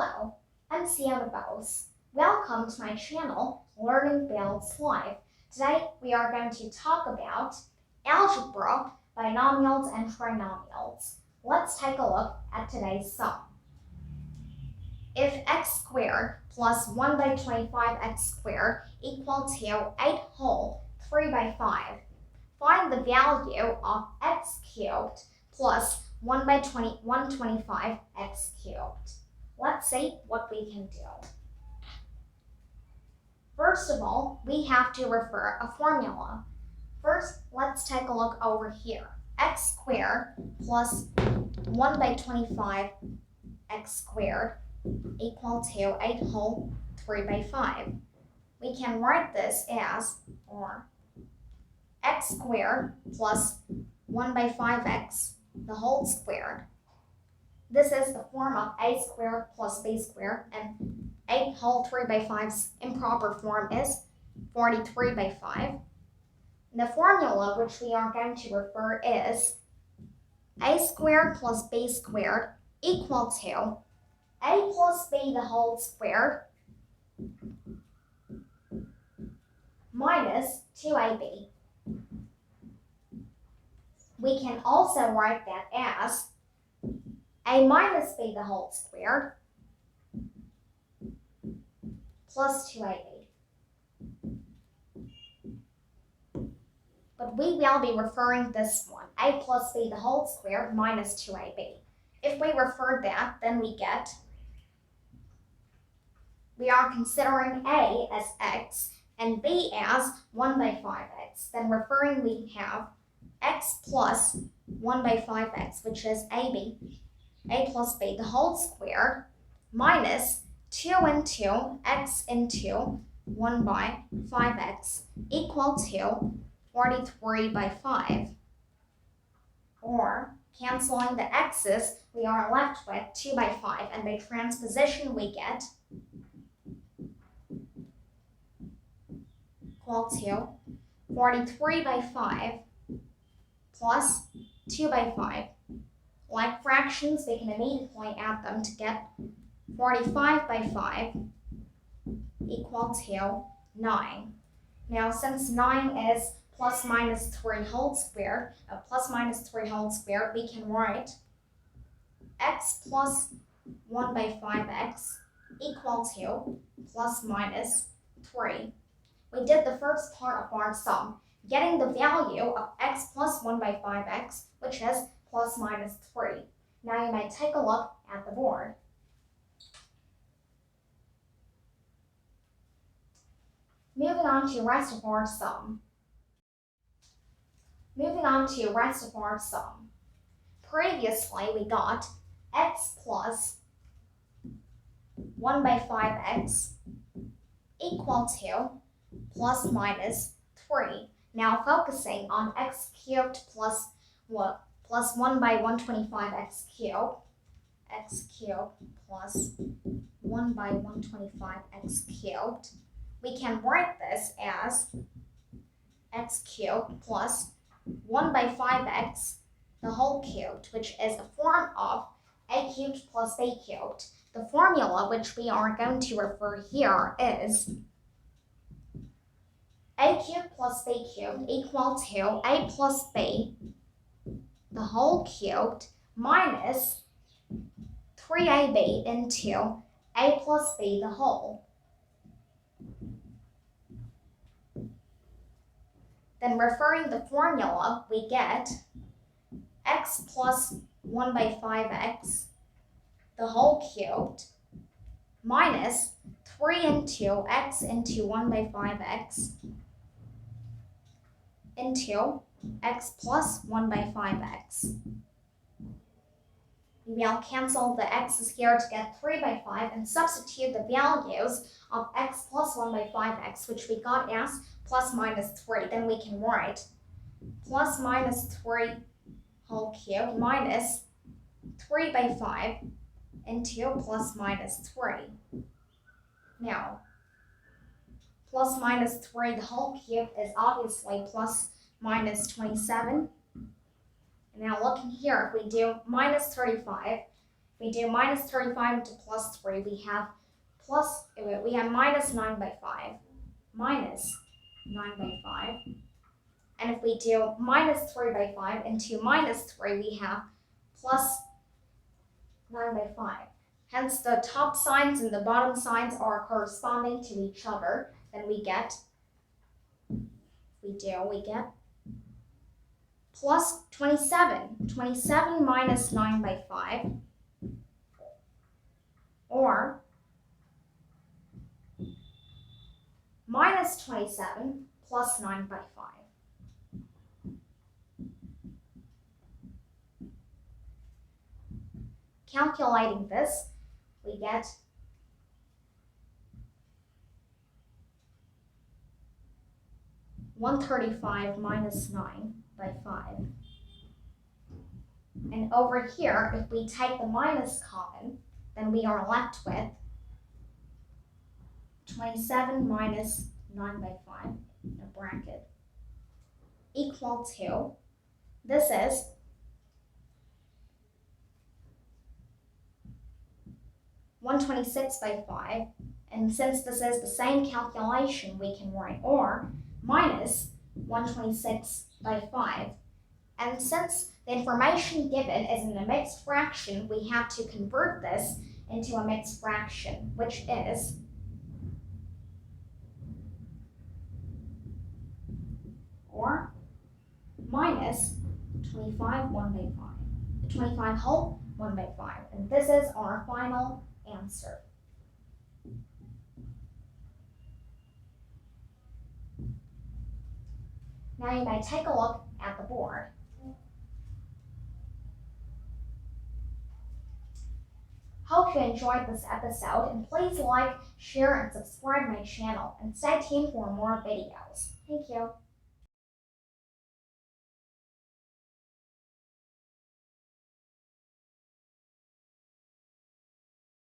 Hello, I'm Ep12. Welcome to my channel, Learning Builds Life. Today we are going to talk about algebra, binomials, and trinomials. Let's take a look at today's sum. If x squared plus 1 by 25x squared equal to 8 whole 3 by 5, find the value of x cubed plus 1 by 125 x cubed. Let's see what we can do. First of all, we have to refer a formula. First, let's take a look over here. X squared plus 1 by 25 x squared equal to 8 whole 3 by 5. We can write this as, or x squared plus 1 by 5x the whole squared. This is the form of a squared plus b squared, and 8 whole 3 by 5's improper form is 43 by 5. The formula which we are going to refer is a squared plus b squared equal to a plus b the whole squared minus 2ab. We can also write that as a minus b the whole squared plus 2ab. But we will be referring this one, a plus b the whole squared minus 2ab. If we refer that, then we are considering a as x and b as 1 by 5x. Then referring, we have x plus 1 by 5x, which is a plus b the whole squared minus 2 into x into 1 by 5x equal to 43 by 5. Or, canceling the x's, we are left with 2 by 5, and by transposition we get equal to 43 by 5 plus 2 by 5. Like fractions, we can immediately add them to get 45 by 5 equal to 9. Now, since 9 is plus minus 3 whole squared, we can write x plus 1 by 5x equal to plus minus 3. We did the first part of our sum, getting the value of x plus 1 by 5x, which is plus minus 3. Now you may take a look at the board. Moving on to the rest of our sum. Previously we got x plus 1 by 5x equal to plus minus 3. Now focusing on x cubed plus 1 by 125x cubed, x cubed plus 1 by 125x cubed, we can write this as x cubed plus 1 by 5x the whole cubed, which is a form of a cubed plus b cubed. The formula which we are going to refer here is a cubed plus b cubed equal to a plus b the whole cubed minus 3ab into a plus b the whole. Then referring the formula, we get x plus 1 by 5x the whole cubed minus 3 into x into 1 by 5x into x plus 1 by 5x. We will cancel the x's here to get 3 by 5 and substitute the values of x plus 1 by 5x, which we got as plus minus 3. Then we can write plus minus 3 whole cubed minus 3 by 5 into plus minus 3. Now, plus minus 3 the whole cubed is obviously plus minus 27. Now looking here, if we do minus 35 we do minus 35 to plus 3, we have minus 9 by 5. Minus 9 by 5. And if we do minus 3 by 5 into minus 3, we have plus 9 by 5. Hence, the top signs and the bottom signs are corresponding to each other. Then we get plus 27. 27 minus 9 by 5. Or minus 27 plus 9 by 5. Calculating this, we get 135 minus 9 by 5. And over here, if we take the minus common, then we are left with 27 minus 9 by 5 in a bracket equal to, this is 126 by 5, and since this is the same calculation, we can write or minus 126 by 5. And since the information given is in a mixed fraction, we have to convert this into a mixed fraction, which is or minus 25 1 by 5. 25 whole 1 by 5. And this is our final answer. Now you may take a look at the board. Hope you enjoyed this episode, and please like, share, and subscribe my channel, and stay tuned for more videos. Thank you.